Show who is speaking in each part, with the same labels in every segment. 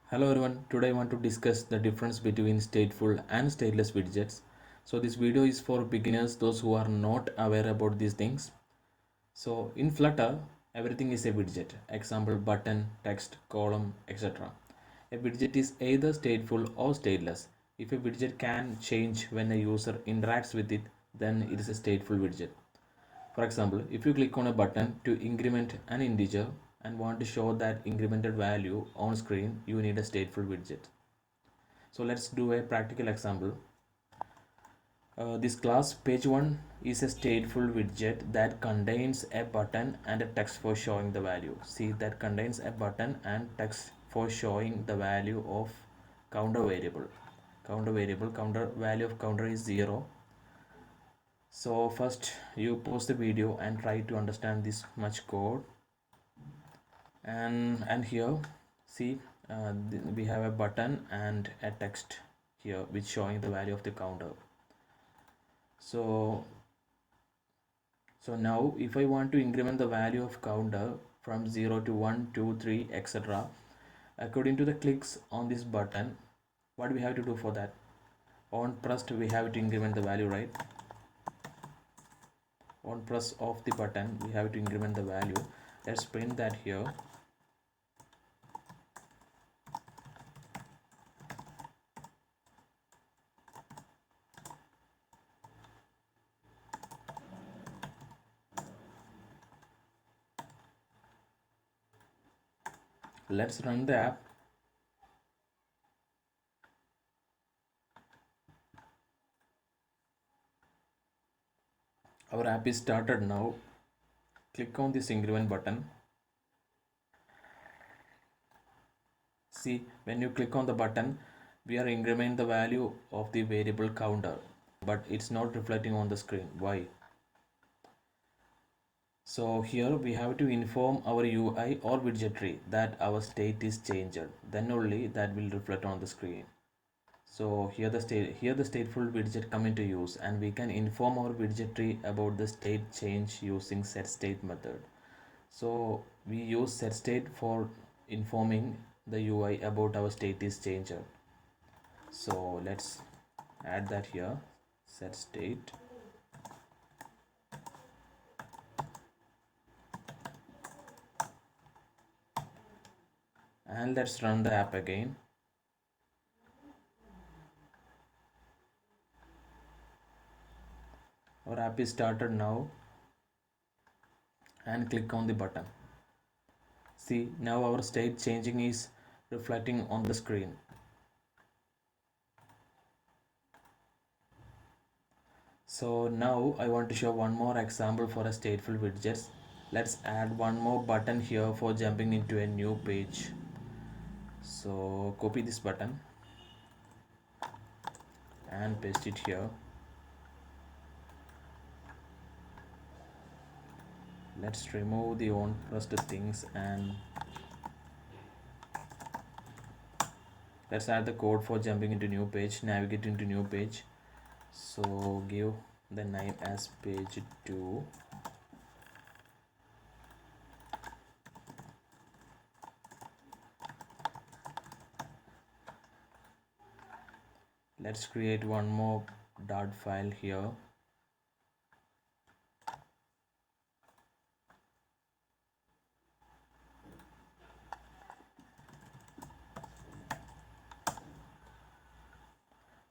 Speaker 1: Hello everyone, today I want to discuss the difference between stateful and stateless widgets. So this video is for beginners, those who are not aware about these things. So in Flutter, everything is a widget. Example button, text, column, etc. A widget is either stateful or stateless. If a widget can change when a user interacts with it, then it is a stateful widget. For example, if you click on a button to increment an integer and want to show that incremented value on screen, you need a stateful widget. So let's do a practical example. This class page1 is a stateful widget that contains a button and a text for showing the value. See, that contains a button and text for showing the value of counter variable. Counter value of counter is 0. So first you pause the video and try to understand this much code. And here see we have a button and a text here which showing the value of the counter. So now if I want to increment the value of counter from 0 to 1, 2, 3, etc. according to the clicks on this button, what we have to do for that? On pressed we have to increment the value, right? On press of the button we have to increment the value. Let's print that here. Let's run the app. Our app is started now. Click on this increment button. See, when you click on the button, we are incrementing the value of the variable counter, but it's not reflecting on the screen. Why? So here we have to inform our UI or widgetry that our state is changed. Then only that will reflect on the screen. So here the stateful widget come into use, and we can inform our widgetry about the state change using setState method. So we use setState for informing the UI about our state is changed. So let's add that here, setState. And let's run the app again. Our app is started now, and click on the button. See, now our state changing is reflecting on the screen. So now I want to show one more example for a stateful widgets. Let's add one more button here for jumping into a new page. So copy this button and paste it here. Let's remove the on pressed things and let's add the code for jumping into new page. Navigate into new page. So give the name as page 2. Let's create one more dot file here.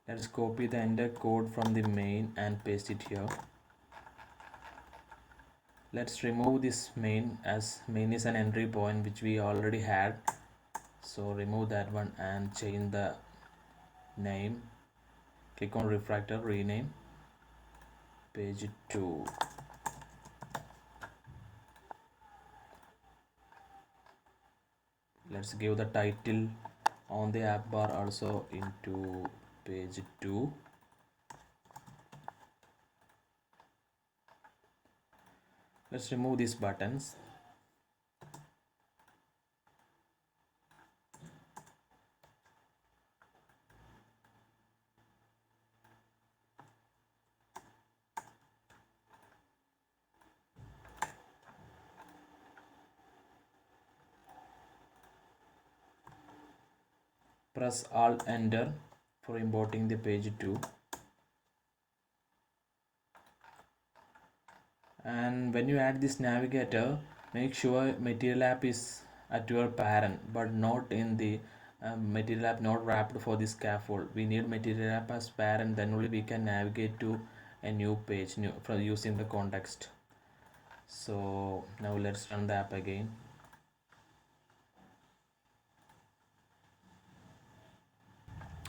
Speaker 1: Let's copy the entire code from the main and paste it here. Let's remove this main, as main is an entry point which we already had. So remove that one and change the name. Click on refactor, rename page 2. Let's give the title on the app bar also into page 2. Let's remove these buttons. Press Alt Enter for importing the page 2. And when you add this navigator, make sure material app is at your parent but not in the material app not wrapped for the scaffold. We need material app as parent, then only we can navigate to a new page from using the context. So now let's run the app again.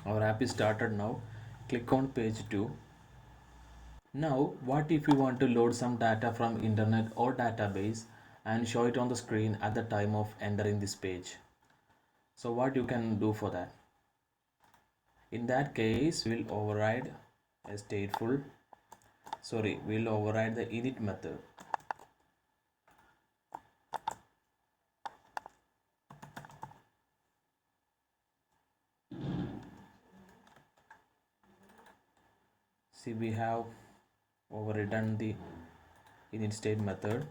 Speaker 1: Our app is started now. Click on page 2. Now what if you want to load some data from internet or database and show it on the screen at the time of entering this page? So what you can do for that? In that case, we'll override we'll override the init method. See, we have overridden the initState method,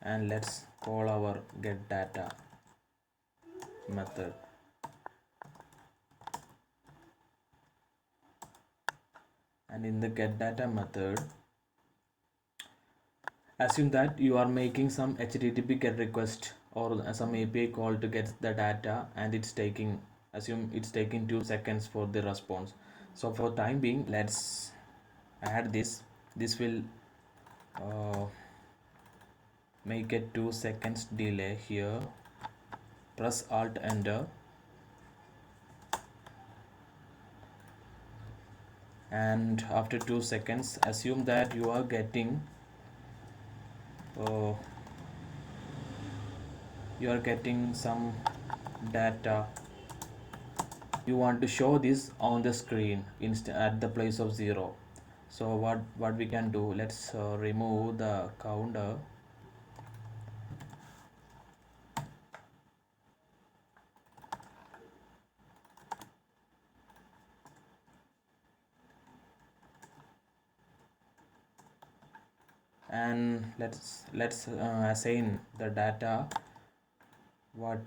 Speaker 1: and let's call our getData method. And in the getData method, assume that you are making some HTTP GET request or some API call to get the data, and assume it's taking 2 seconds for the response. So for time being, let's add this will make it 2 seconds delay here. Press Alt Enter, and after 2 seconds assume that you are getting some data. You want to show this on the screen at the place of 0. So what we can do, let's remove the counter and let's assign the data what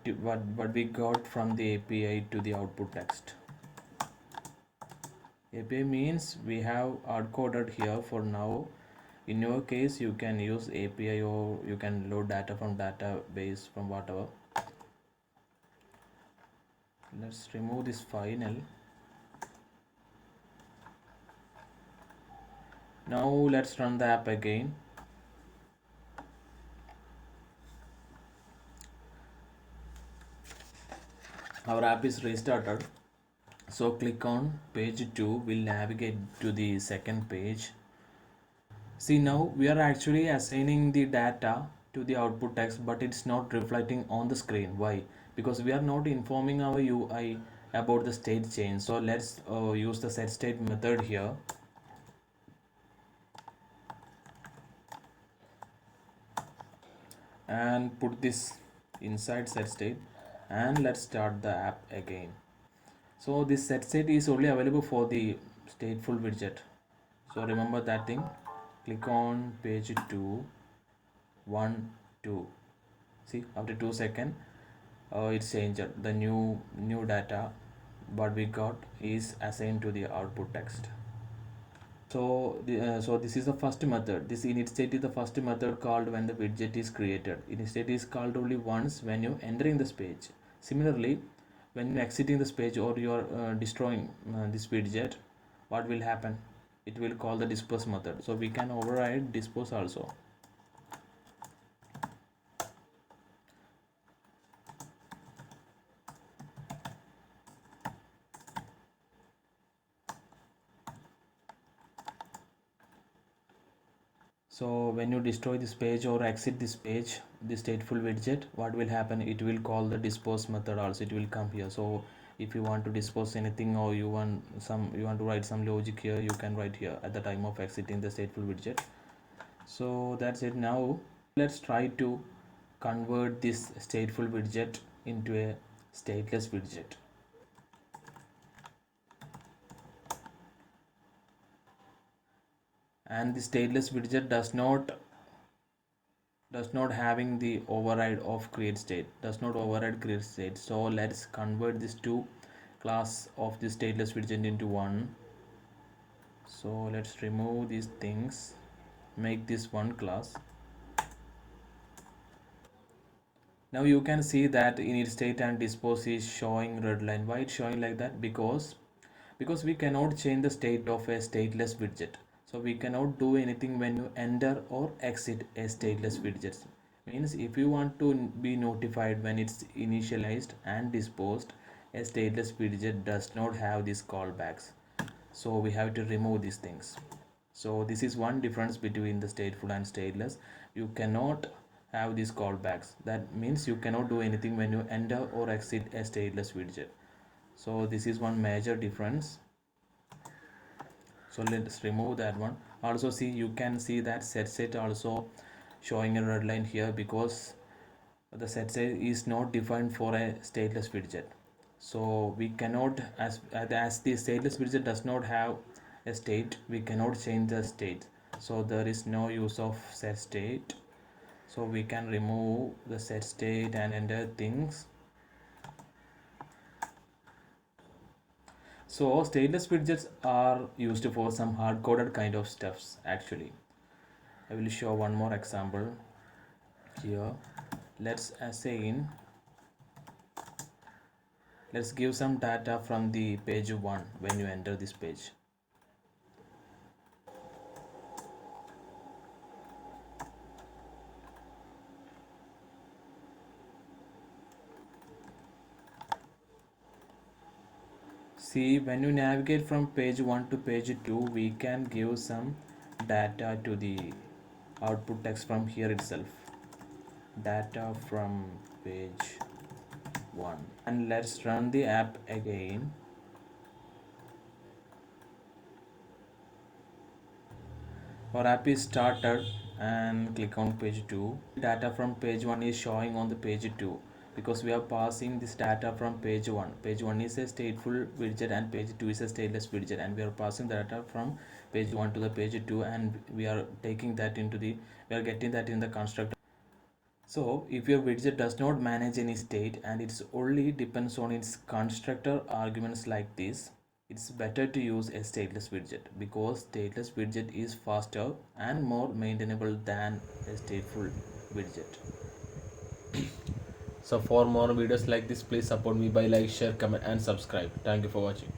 Speaker 1: we got from the API to the output text. API means we have hard-coded here for now. In your case, you can use API or you can load data from database from whatever. Let's remove this final. Now let's run the app again. Our app is restarted. So click on page 2, we'll navigate to the second page. See, now we are actually assigning the data to the output text, but it's not reflecting on the screen. Why? Because we are not informing our UI about the state change. So let's use the setState method here. And put this inside setState, and let's start the app again. So this setState is only available for the stateful widget. So remember that thing. Click on page 2, 1, 2. See, after 2 seconds, it's changed. The new data what we got is assigned to the output text. So this is the first method. This initState is the first method called when the widget is created. initState is called only once when you entering this page. Similarly, when you exiting this page or you are destroying this widget, what will happen? It will call the dispose method. So we can override dispose also. So when you destroy this page or exit this page, the stateful widget, what will happen? It will call the dispose method also. It will come here. So if you want to dispose anything or you want to write some logic here, you can write here at the time of exiting the stateful widget. So that's it. Now let's try to convert this stateful widget into a stateless widget. And the stateless widget does not does not having the override of create state, does not override create state. So let's convert these two class of the stateless widget into one. So let's remove these things, make this one class. Now you can see that initState and dispose is showing red line. Why it's showing like that? Because we cannot change the state of a stateless widget. So we cannot do anything when you enter or exit a stateless widget. Means if you want to be notified when it's initialized and disposed, a stateless widget does not have these callbacks. So we have to remove these things. So this is one difference between the stateful and stateless. You cannot have these callbacks. That means you cannot do anything when you enter or exit a stateless widget. So this is one major difference. So let's remove that one. Also see, you can see that setState also showing a red line here because the setState is not defined for a stateless widget. So we cannot, as the stateless widget does not have a state, we cannot change the state. So there is no use of setState. So we can remove the setState and enter things. So stateless widgets are used for some hard-coded kind of stuffs actually. I will show one more example here. Let's assign, let's give some data from the page 1 when you enter this page. See, when you navigate from page 1 to page 2, we can give some data to the output text from here itself. Data from page 1. And let's run the app again. Our app is started and click on page 2. Data from page 1 is showing on the page 2 because we are passing this data from page 1. Page 1 is a stateful widget and page 2 is a stateless widget, and we are passing the data from page 1 to the page 2, and we are taking that into the, we are getting that in the constructor. So if your widget does not manage any state and it's only depends on its constructor arguments like this, it's better to use a stateless widget because stateless widget is faster and more maintainable than a stateful widget. So for more videos like this, please support me by like, share, comment and subscribe. Thank you for watching.